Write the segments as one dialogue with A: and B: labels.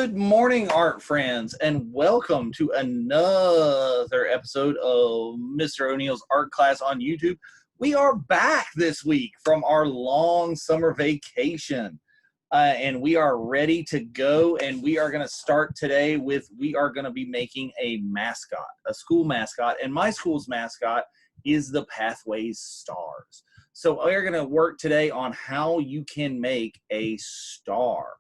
A: Good morning, art friends, and welcome to another episode of Mr. O'Neill's art class on YouTube. We are back this week from our long summer vacation, and we are ready to go, and we are going to start today with, we are going to be making a mascot, a school mascot, and my school's mascot is the Pathways Stars. So we're going to work today on how you can make a star.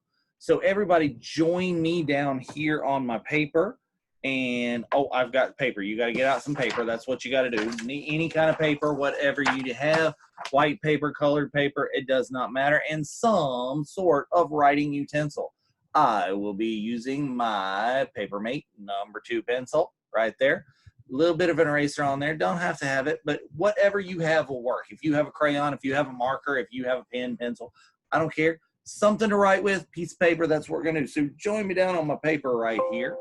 A: So everybody join me down here on my paper. And, oh, I've got paper. You got to get out some paper. That's what you got to do. Any kind of paper, whatever you have, white paper, colored paper, it does not matter. And some sort of writing utensil. I will be using my Papermate #2 pencil right there. A little bit of an eraser on there. Don't have to have it, but whatever you have will work. If you have a crayon, if you have a marker, if you have a pen, pencil, I don't care. Something to write with, piece of paper, that's what we're going to do. So join me down on my paper right here.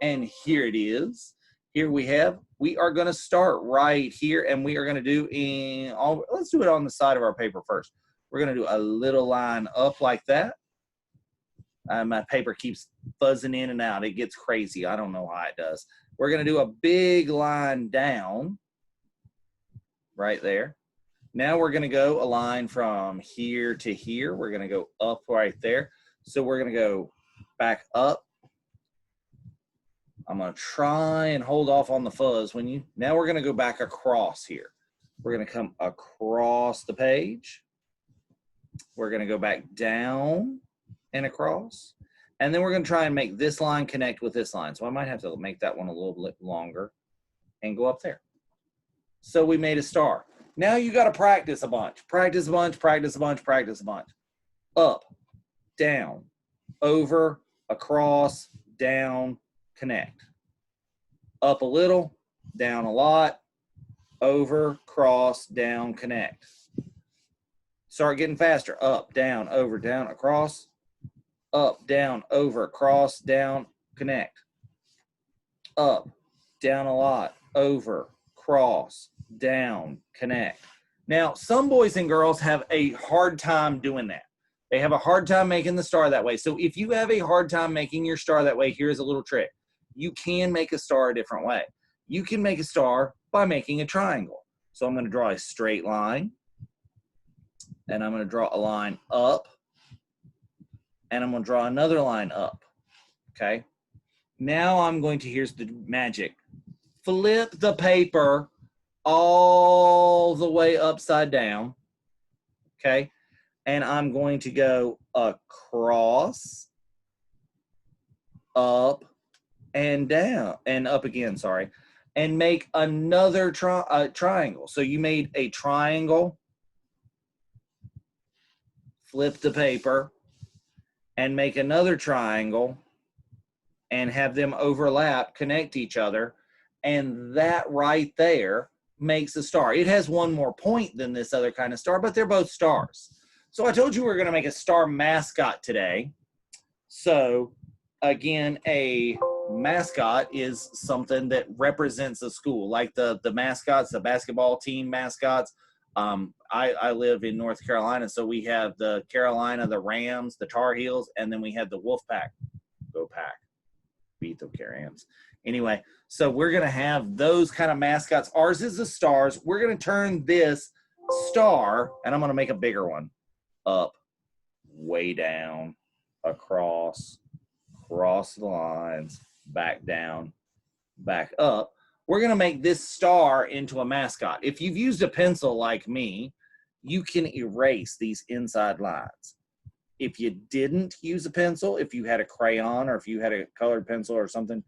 A: And here it is. Here we are going to start right here, and we are going to do let's do it on the side of our paper first. We're going to do a little line up like that. My paper keeps fuzzing in and out. It gets crazy. I don't know how it does. We're going to do a big line down right there. Now we're going to go a line from here to here. We're going to go up right there. So we're going to go back up. I'm going to try and hold off on the fuzz. Now we're going to go back across here. We're going to come across the page. We're going to go back down and across. And then we're going to try and make this line connect with this line. So I might have to make that one a little bit longer and go up there. So we made a star. Now you got to practice a bunch. Practice a bunch, practice a bunch, practice a bunch. Up, down, over, across, down, connect. Up a little, down a lot, over, cross, down, connect. Start getting faster. Up, down, over, down, across. Up, down, over, cross, down, connect. Up, down a lot, over, cross, down, connect. Now, some boys and girls have a hard time doing that. They have a hard time making the star that way. So if you have a hard time making your star that way, here's a little trick. You can make a star a different way. You can make a star by making a triangle. So I'm going to draw a straight line, and I'm going to draw a line up, and I'm going to draw another line up. Okay? Now I'm going to, here's the magic. Flip the paper all the way upside down, okay? And I'm going to go across, up, and down, and up again, sorry, and make another triangle. So you made a triangle, flip the paper, and make another triangle, and have them overlap, connect each other, and that right there makes a star. It has one more point than this other kind of star, but they're both stars. So I told you we were going to make a star mascot today. So again, a mascot is something that represents a school, like the mascots, the basketball team mascots. I live in North Carolina, so we have the Carolina, the Rams, the Tar Heels, and then we have the Wolfpack. Go Pack. Beat the Rams. Anyway, so we're going to have those kind of mascots. Ours is the stars. We're going to turn this star, and I'm going to make a bigger one, up, way down, across the lines, back down, back up. We're going to make this star into a mascot. If you've used a pencil like me, you can erase these inside lines. If you didn't use a pencil, if you had a crayon or if you had a colored pencil or something,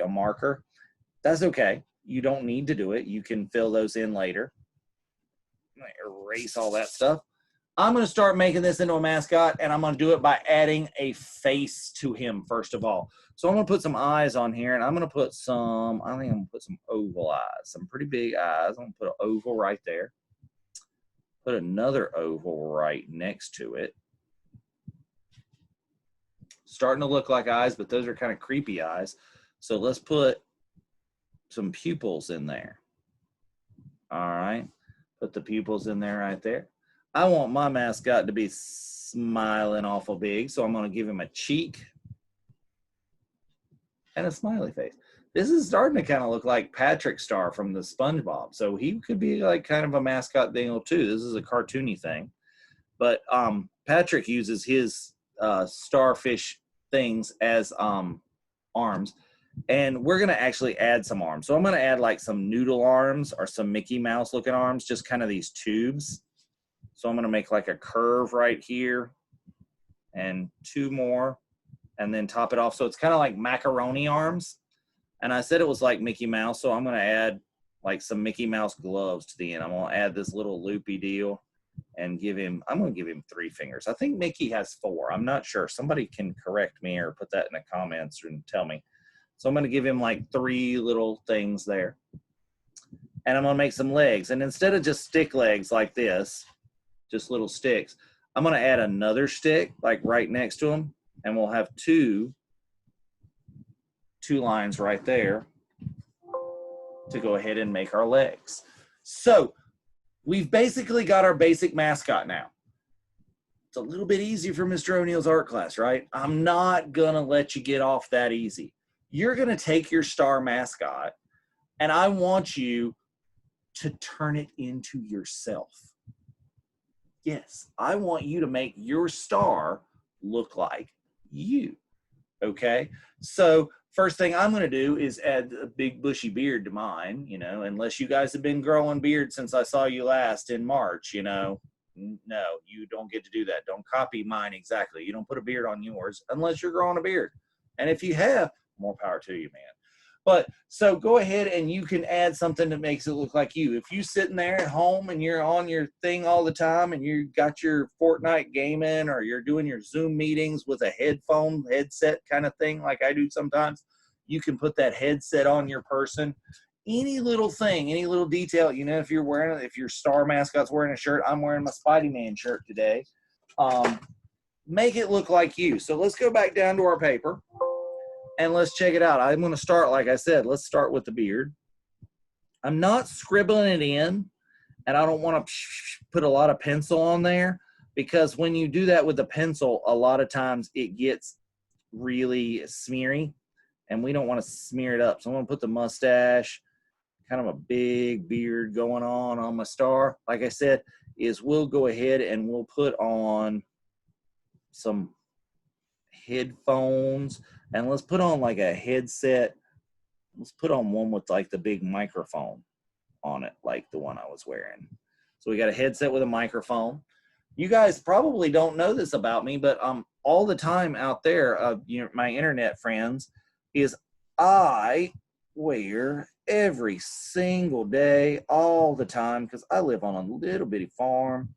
A: a marker, that's okay. You don't need to do it. You can fill those in later. I'm going to erase all that stuff. I'm going to start making this into a mascot, and I'm going to do it by adding a face to him first of all. So I'm going to put some eyes on here, and I'm going to put some, I think I'm going to put some oval eyes, some pretty big eyes. I'm going to put an oval right there. Put another oval right next to it. Starting to look like eyes, but those are kind of creepy eyes. So let's put some pupils in there. All right. Put the pupils in there right there. I want my mascot to be smiling awful big, so I'm going to give him a cheek and a smiley face. This is starting to kind of look like Patrick Star from the SpongeBob. So he could be like kind of a mascot dingle too. This is a cartoony thing. But Patrick uses his starfish things as arms. And we're going to actually add some arms. So I'm going to add like some noodle arms or some Mickey Mouse looking arms, just kind of these tubes. So I'm going to make like a curve right here and 2 more and then top it off. So it's kind of like macaroni arms. And I said it was like Mickey Mouse. So I'm going to add like some Mickey Mouse gloves to the end. I'm going to add this little loopy deal and I'm going to give him 3 fingers. I think Mickey has 4. I'm not sure. Somebody can correct me or put that in the comments and tell me. So I'm going to give him like 3 little things there. And I'm going to make some legs. And instead of just stick legs like this, just little sticks, I'm going to add another stick like right next to him. And we'll have two lines right there to go ahead and make our legs. So we've basically got our basic mascot now. It's a little bit easy for Mr. O'Neill's art class, right? I'm not going to let you get off that easy. You're going to take your star mascot, and I want you to turn it into yourself. Yes, I want you to make your star look like you, okay? So first thing I'm going to do is add a big bushy beard to mine, you know, unless you guys have been growing beard since I saw you last in March, you know. No, you don't get to do that. Don't copy mine exactly. You don't put a beard on yours unless you're growing a beard. And if you have, more power to you, man. But so go ahead and you can add something that makes it look like you. If you're sitting there at home and you're on your thing all the time and you got your Fortnite gaming or you're doing your Zoom meetings with a headset kind of thing like I do sometimes, you can put that headset on your person. Any little thing, any little detail, you know, if your star mascot's wearing a shirt, I'm wearing my Spidey Man shirt today, make it look like you. So let's go back down to our paper and let's check it out. I'm going to start, like I said, let's start with the beard. I'm not scribbling it in, and I don't want to put a lot of pencil on there because when you do that with the pencil, a lot of times it gets really smeary, and we don't want to smear it up. So I'm going to put the mustache, kind of a big beard going on my star. Like I said, we'll go ahead and we'll put on some headphones, and let's put on like a headset. Let's put on one with like the big microphone on it, like the one I was wearing. So we got a headset with a microphone. You guys probably don't know this about me, but all the time out there, my internet friends, is I wear every single day, all the time, because I live on a little bitty farm.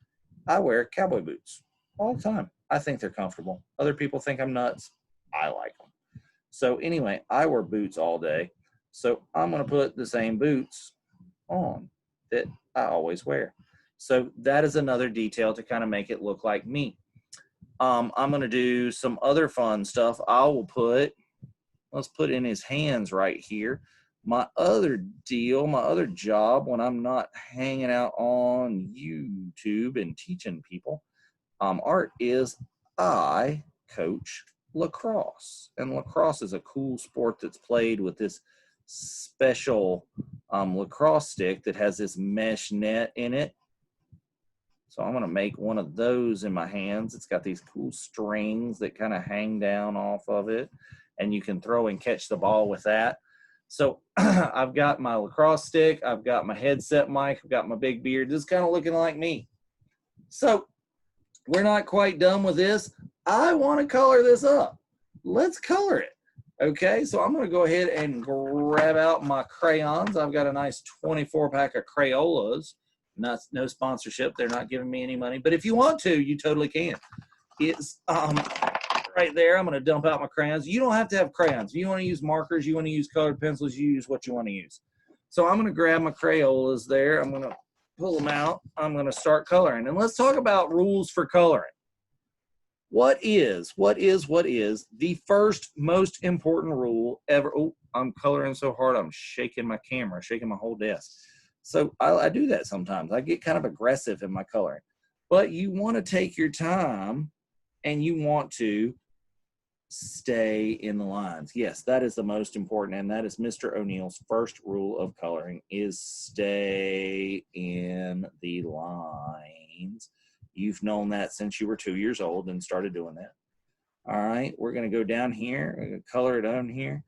A: I wear cowboy boots all the time. I think they're comfortable. Other people think I'm nuts. I like them. So anyway, I wear boots all day. So I'm going to put the same boots on that I always wear. So that is another detail to kind of make it look like me. I'm going to do some other fun stuff. Let's put in his hands right here. My other job when I'm not hanging out on YouTube and teaching people art is I coach lacrosse. And lacrosse is a cool sport that's played with this special lacrosse stick that has this mesh net in it. So I'm going to make one of those in my hands. It's got these cool strings that kind of hang down off of it, and you can throw and catch the ball with that. So I've got my lacrosse stick, I've got my headset mic, I've got my big beard. This is kind of looking like me. So we're not quite done with this. I want to color this up. Let's color it. Okay, so I'm going to go ahead and grab out my crayons. I've got a nice 24-pack of Crayolas. No sponsorship. They're not giving me any money. But if you want to, you totally can. It's right there. I'm going to dump out my crayons. You don't have to have crayons. If you want to use markers, you want to use colored pencils, you use what you want to use. So I'm going to grab my Crayolas there. I'm going to pull them out. I'm going to start coloring. And let's talk about rules for coloring. What is the first most important rule ever? Oh, I'm coloring so hard, I'm shaking my camera, shaking my whole desk. So I do that sometimes. I get kind of aggressive in my coloring. But you want to take your time and you want to stay in the lines. Yes, that is the most important, and that is Mr. O'Neill's first rule of coloring is stay in the lines. You've known that since you were 2 years old and started doing that. All right, we're going to go down here. We're going to color it down here.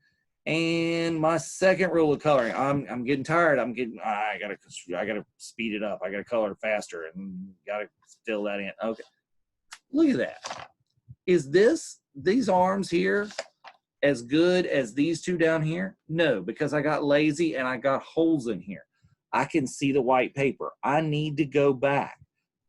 A: And my second rule of coloring, I'm getting tired. I gotta speed it up. I gotta color faster and gotta fill that in. Okay, look at that. Is these arms here as good as these two down here? No, because I got lazy and I got holes in here. I can see the white paper. I need to go back.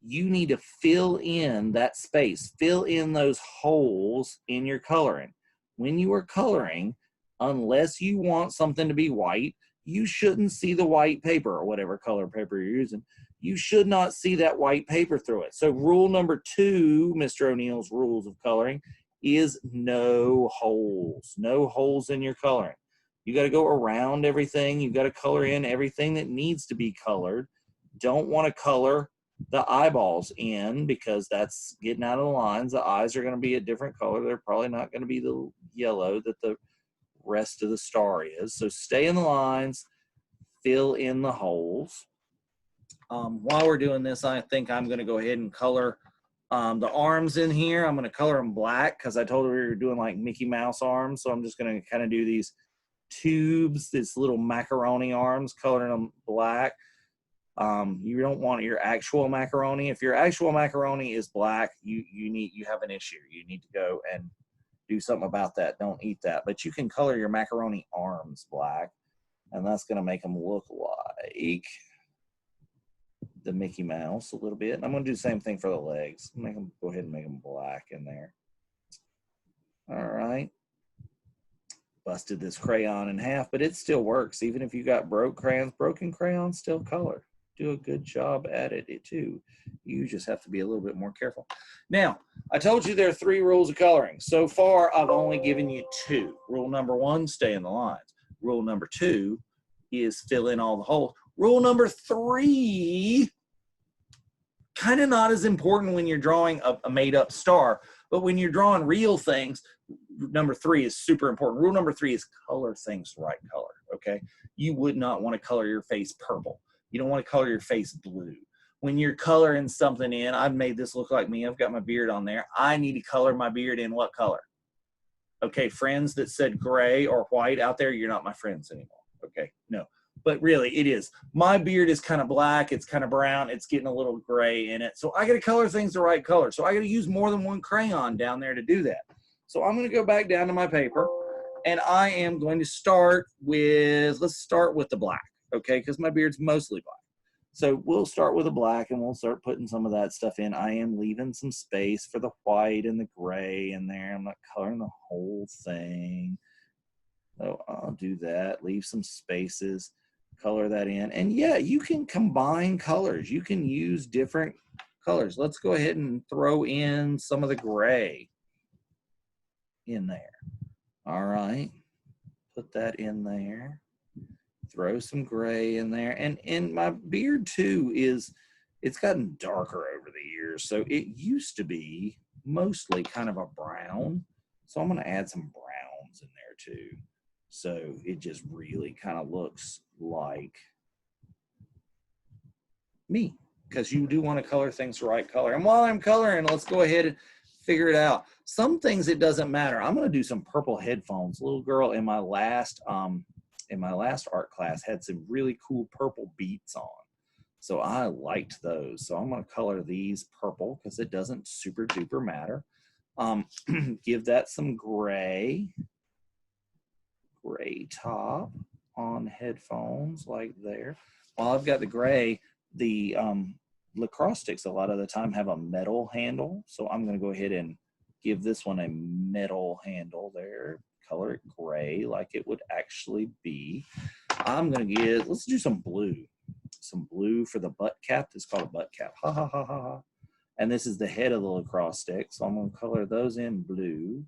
A: You need to fill in that space, fill in those holes in your coloring. When you are coloring, unless you want something to be white, you shouldn't see the white paper or whatever color paper you're using. You should not see that white paper through it. So rule number 2, Mr. O'Neill's rules of coloring, is no holes. No holes in your coloring. You got to go around everything. You got to color in everything that needs to be colored. Don't want to color the eyeballs in because that's getting out of the lines. The eyes are going to be a different color. They're probably not going to be the yellow that the rest of the star is. So stay in the lines, fill in the holes. While we're doing this, I think I'm going to go ahead and color the arms in here. I'm going to color them black because I told her we were doing like Mickey Mouse arms. So I'm just going to kind of do these tubes, these little macaroni arms, coloring them black. You don't want your actual macaroni. If your actual macaroni is black, you have an issue. You need to go and do something about that. Don't eat that. But you can color your macaroni arms black, and that's going to make them look like the Mickey Mouse a little bit. And I'm going to do the same thing for the legs. Go ahead and make them black in there. All right. Busted this crayon in half, but it still works. Even if you got broken crayons still color. Do a good job at it too. You just have to be a little bit more careful. Now, I told you there are 3 rules of coloring. So far, I've only given you 2. Rule number 1, stay in the lines. Rule number 2 is fill in all the holes. Rule number 3, kind of not as important when you're drawing a made-up star, but when you're drawing real things, number 3 is super important. Rule number 3 is color things the right color, okay? You would not want to color your face purple. You don't want to color your face blue. When you're coloring something in, I've made this look like me. I've got my beard on there. I need to color my beard in what color? Okay, friends that said gray or white out there, you're not my friends anymore. Okay, no. But really, it is. My beard is kind of black. It's kind of brown. It's getting a little gray in it. So I got to color things the right color. So I got to use more than one crayon down there to do that. So I'm going to go back down to my paper, and I am going to start with, let's start with the black. Okay, because my beard's mostly black. So we'll start with a black and we'll start putting some of that stuff in. I am leaving some space for the white and the gray in there. I'm not coloring the whole thing. So I'll do that, leave some spaces, color that in. And yeah, you can combine colors. You can use different colors. Let's go ahead and throw in some of the gray in there. All right, put that in there. Throw some gray in there. And my beard too it's gotten darker over the years. So it used to be mostly kind of a brown. So I'm going to add some browns in there too. So it just really kind of looks like me, because you do want to color things the right color. And while I'm coloring, let's go ahead and figure it out. Some things it doesn't matter. I'm going to do some purple headphones. Little girl in my last art class had some really cool purple beats on. So I liked those. So I'm going to color these purple because it doesn't super duper matter. Give that some gray top on headphones like there. While I've got the gray, the lacrosse sticks a lot of the time have a metal handle. So I'm going to go ahead and give this one a metal handle there. Color it gray like it would actually be. I'm going to let's do some blue. Some blue for the butt cap. It's called a butt cap. Ha, ha, ha, ha, ha. And this is the head of the lacrosse stick. So I'm going to color those in blue.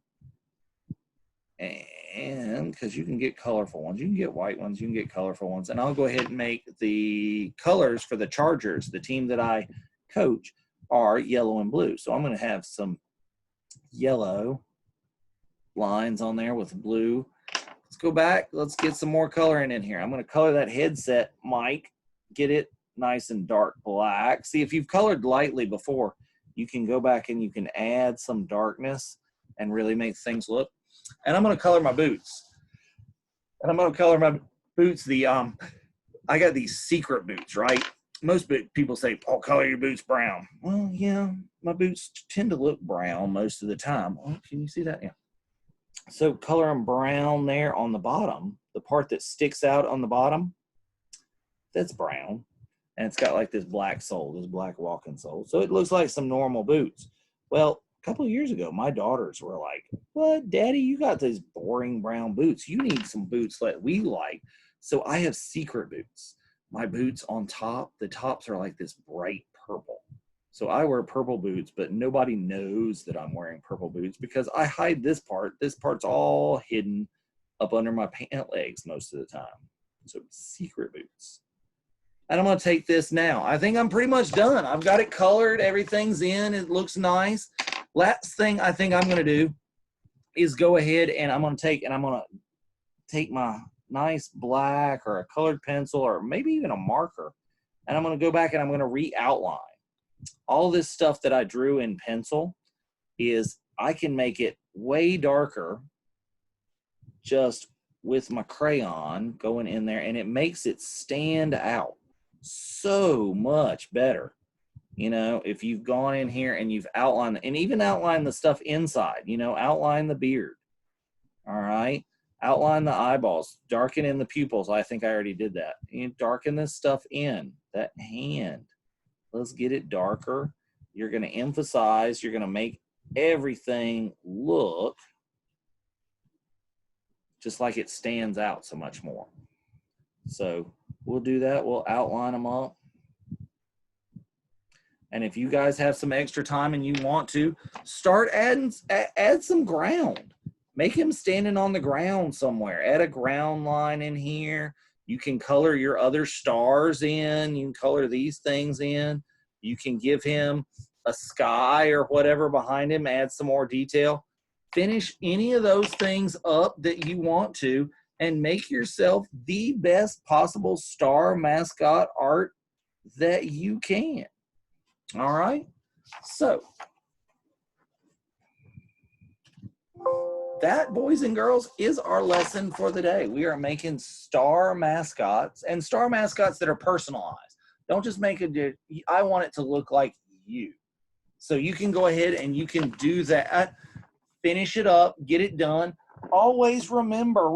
A: And because you can get colorful ones, you can get white ones, you can get colorful ones. And I'll go ahead and make the colors for the Chargers, the team that I coach, are yellow and blue. So I'm going to have some yellow lines on there with blue. Let's go back. Let's get some more coloring in here. I'm going to color that headset mic, get it nice and dark black. See, if you've colored lightly before, you can go back and you can add some darkness and really make things look. And I'm going to color my boots. And I'm going to color my boots. I got these secret boots, right? Most people say, oh, color your boots brown. Well, yeah, my boots tend to look brown most of the time. Oh, can you see that? Yeah. So color them brown there on the bottom. The part that sticks out on the bottom, that's brown. And it's got like this black sole, this black walking sole. So it looks like some normal boots. Well, a couple of years ago, my daughters were like, what, Daddy, you got these boring brown boots. You need some boots that we like. So I have secret boots. My boots on top, the tops are like this bright purple. So I wear purple boots, but nobody knows that I'm wearing purple boots because I hide this part. This part's all hidden up under my pant legs most of the time. So secret boots. And I'm going to take this now. I think I'm pretty much done. I've got it colored. Everything's in. It looks nice. Last thing I think I'm going to do is go ahead and I'm going to take my nice black or a colored pencil or maybe even a marker. And I'm going to go back and I'm going to re-outline. All this stuff that I drew in pencil is I can make it way darker just with my crayon going in there, and it makes it stand out so much better. You know, if you've gone in here and you've outlined, and even outline the stuff inside, you know, outline the beard. All right. Outline the eyeballs, darken in the pupils. I think I already did that. And darken this stuff in, that hand. Let's get it darker. You're going to emphasize, you're going to make everything look just like it stands out so much more. So we'll do that. We'll outline them up. And if you guys have some extra time and you want to, start add some ground. Make him standing on the ground somewhere. Add a ground line in here. You can color your other stars in. You can color these things in. You can give him a sky or whatever behind him. Add some more detail. Finish any of those things up that you want to and make yourself the best possible star mascot art that you can. All right? So that, boys and girls, is our lesson for the day. We are making star mascots, and star mascots that are personalized. Don't just make it, I want it to look like you. So you can go ahead and you can do that. Finish it up, get it done. Always remember,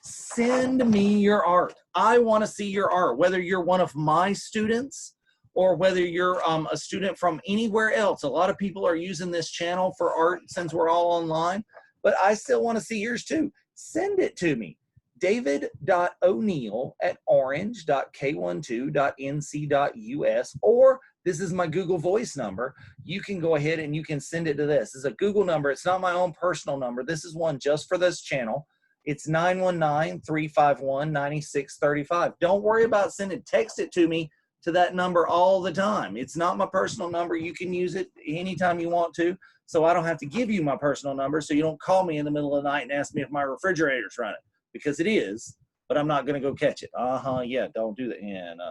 A: send me your art. I want to see your art, whether you're one of my students or whether you're a student from anywhere else. A lot of people are using this channel for art since we're all online, but I still want to see yours too. Send it to me. david.o'neal@orange.k12.nc.us, or this is my Google Voice number. You can go ahead and you can send it to this. This is a Google number. It's not my own personal number. This is one just for this channel. It's 919-351-9635. Don't worry about sending. Text it to me to that number all the time. It's not my personal number. You can use it anytime you want to, so I don't have to give you my personal number so you don't call me in the middle of the night and ask me if my refrigerator's running, because it is, but I'm not going to go catch it. Yeah, don't do that. And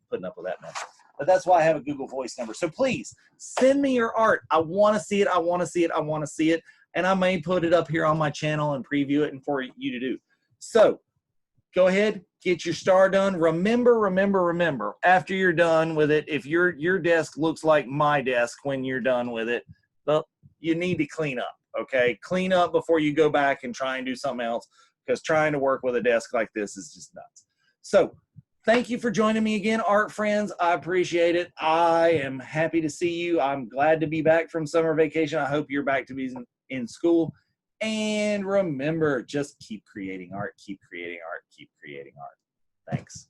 A: putting up with that mess. But that's why I have a Google Voice number. So please send me your art. I want to see it. I want to see it. I want to see it. And I may put it up here on my channel and preview it and for you to do. So go ahead, get your star done. Remember, after you're done with it, if your desk looks like my desk when you're done with it, well, you need to clean up, okay? Clean up before you go back and try and do something else, because trying to work with a desk like this is just nuts. So thank you for joining me again, art friends. I appreciate it. I am happy to see you. I'm glad to be back from summer vacation. I hope you're back to be in school. And remember, just keep creating art, keep creating art, keep creating art. Thanks.